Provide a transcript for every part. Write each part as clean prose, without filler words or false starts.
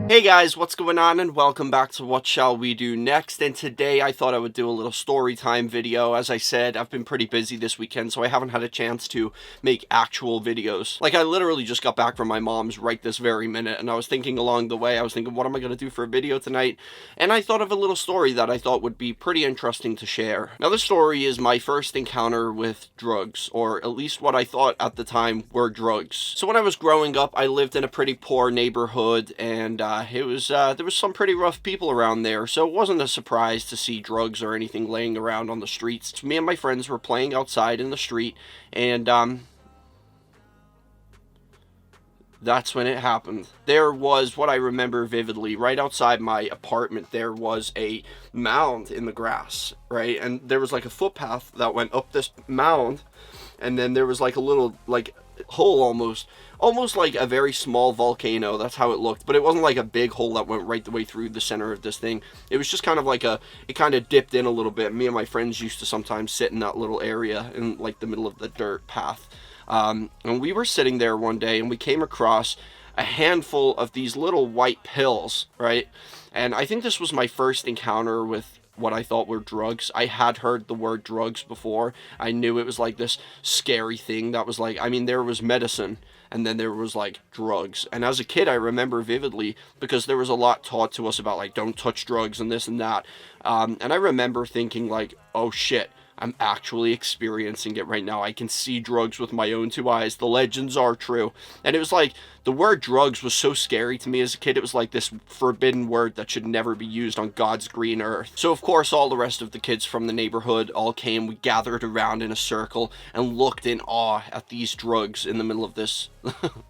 Hey guys, what's going on, and welcome back to What Shall We Do Next. And today I thought I would do a little story time video. As I said, I've been pretty busy this weekend, so I haven't had a chance to make actual videos. Like, I literally just got back from my mom's right this very minute, and I was thinking along the way, I was thinking, what am I going to do for a video tonight? And I thought of a little story that I thought would be pretty interesting to share. Now, this story is my first encounter with drugs, or at least what I thought at the time were drugs. So when I was growing up, I lived in a pretty poor neighborhood, and there was some pretty rough people around there, so it wasn't a surprise to see drugs or anything laying around on the streets. So me and my friends were playing outside in the street, and that's when it happened. There was, what I remember vividly, right outside my apartment, there was a mound in the grass, right? And there was like a footpath that went up this mound, and then there was like a little, like, hole almost like a very small volcano. That's how it looked, but it wasn't like a big hole that went right the way through the center of this thing. It was just kind of like it kind of dipped in a little bit. Me and my friends used to sometimes sit in that little area in like the middle of the dirt path. And we were sitting there one day, and we came across a handful of these little white pills, right? And I think this was my first encounter with what I thought were drugs. I had heard the word drugs before. I knew it was like this scary thing that was like, I mean, there was medicine, and then there was like drugs. And as a kid, I remember vividly, because there was a lot taught to us about like, don't touch drugs and this and that. And I remember thinking like, oh shit, I'm actually experiencing it right now. I can see drugs with my own two eyes. The legends are true. And it was like, the word drugs was so scary to me as a kid. It was like this forbidden word that should never be used on God's green earth. So of course, all the rest of the kids from the neighborhood all came. We gathered around in a circle and looked in awe at these drugs in the middle of this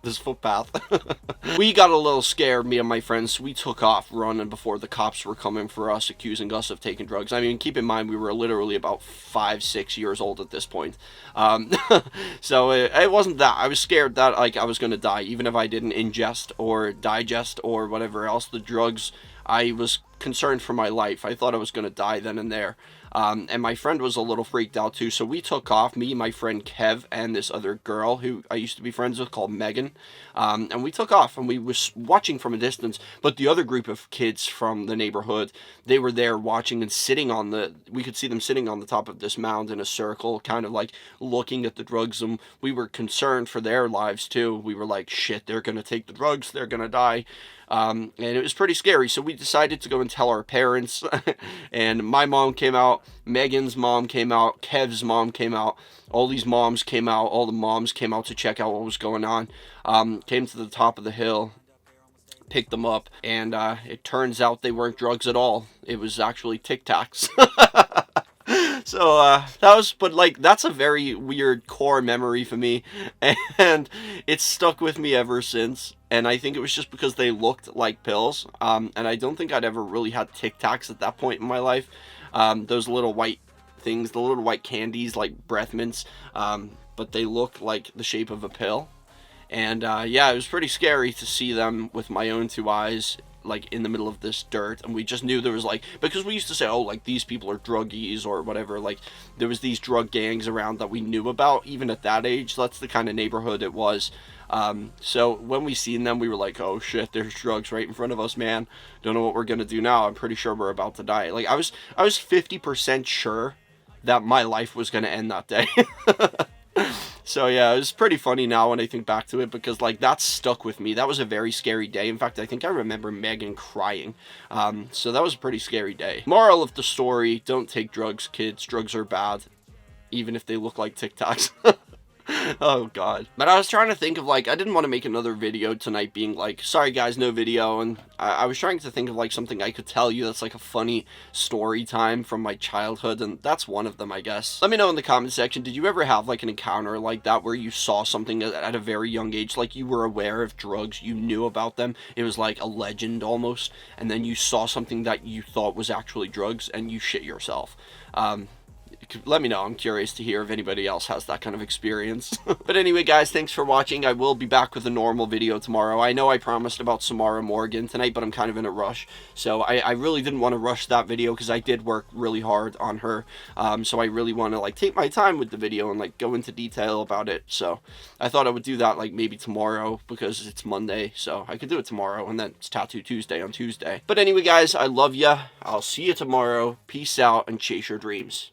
this footpath. We got a little scared, me and my friends, so we took off running before the cops were coming for us, accusing us of taking drugs. I mean, keep in mind, we were literally about 5-6 years old at this point. So it wasn't that. I was scared that like I was going to die, even if I didn't ingest or digest or whatever else the drugs. I was concerned for my life. I thought I was going to die then and there. And my friend was a little freaked out too, so we took off, me, my friend Kev, and this other girl who I used to be friends with called Megan. And we took off, and we was watching from a distance, but the other group of kids from the neighborhood, they were there watching and sitting on we could see them sitting on the top of this mound in a circle, kind of like looking at the drugs, and we were concerned for their lives too. We were like, shit, they're gonna take the drugs, they're gonna die. And it was pretty scary, so we decided to go and tell our parents. And my mom came out, Megan's mom came out, Kev's mom came out, all these moms came out, all the moms came out to check out what was going on. Came to the top of the hill, picked them up, and it turns out they weren't drugs at all. It was actually TICTACs. So that was, but like, that's a very weird core memory for me, and it's stuck with me ever since. And I think it was just because they looked like pills, and I don't think I'd ever really had Tic Tacs at that point in my life. Those little white things, the little white candies like breath mints, but they look like the shape of a pill. And yeah, it was pretty scary to see them with my own two eyes, like in the middle of this dirt. And we just knew there was like, because we used to say, oh, like these people are druggies or whatever, like there was these drug gangs around that we knew about even at that age. That's the kind of neighborhood it was. So when we seen them, we were like, oh shit, there's drugs right in front of us, man. Don't know what we're gonna do now. I'm pretty sure we're about to die. Like I was 50% sure that my life was gonna end that day. So yeah, it was pretty funny now when I think back to it, because like that stuck with me. That was a very scary day. In fact, I think I remember Megan crying. So that was a pretty scary day. Moral of the story, don't take drugs, kids. Drugs are bad, even if they look like Tic Tacs. Oh god. But I was trying to think of like, I didn't want to make another video tonight being like, sorry guys, no video, and I was trying to think of like something I could tell you that's like a funny story time from my childhood, and that's one of them, I guess. Let me know in the comment section, did you ever have like an encounter like that where you saw something at a very young age, like you were aware of drugs, you knew about them, it was like a legend almost, and then you saw something that you thought was actually drugs and you shit yourself? let me know. I'm curious to hear if anybody else has that kind of experience. But anyway, guys, thanks for watching. I will be back with a normal video tomorrow. I know I promised about Samara Morgan tonight, but I'm kind of in a rush. So I really didn't want to rush that video because I did work really hard on her. So I really want to like take my time with the video and like go into detail about it. So I thought I would do that like maybe tomorrow because it's Monday. So I could do it tomorrow, and then it's Tattoo Tuesday on Tuesday. But anyway, guys, I love ya. I'll see you tomorrow. Peace out and chase your dreams.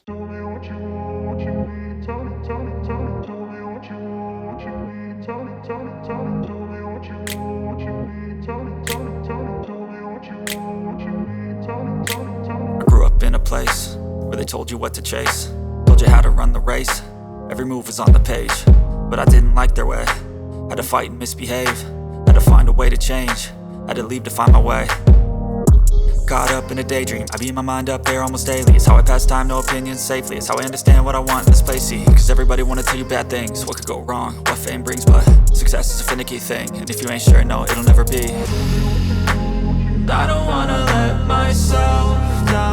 Tell me what you want, what you need. Tell me, tell me, tell me. Tell me what you want, what you need. Tell me, tell me, tell me. Tell me what you want, what you need. Tell me, tell me, tell me. Tell me what you want, what you need. Tell me, tell me, tell me. I grew up in a place where they told you what to chase, told you how to run the race. Every move was on the page, but I didn't like their way. Had to fight and misbehave, had to find a way to change, had to leave to find my way. Caught up in a daydream, I beat my mind up there almost daily. It's how I pass time, no opinions safely. It's how I understand what I want in this place, see. Cause everybody wanna tell you bad things, what could go wrong, what fame brings. But success is a finicky thing, and if you ain't sure, no, it'll never be. I don't wanna let myself down.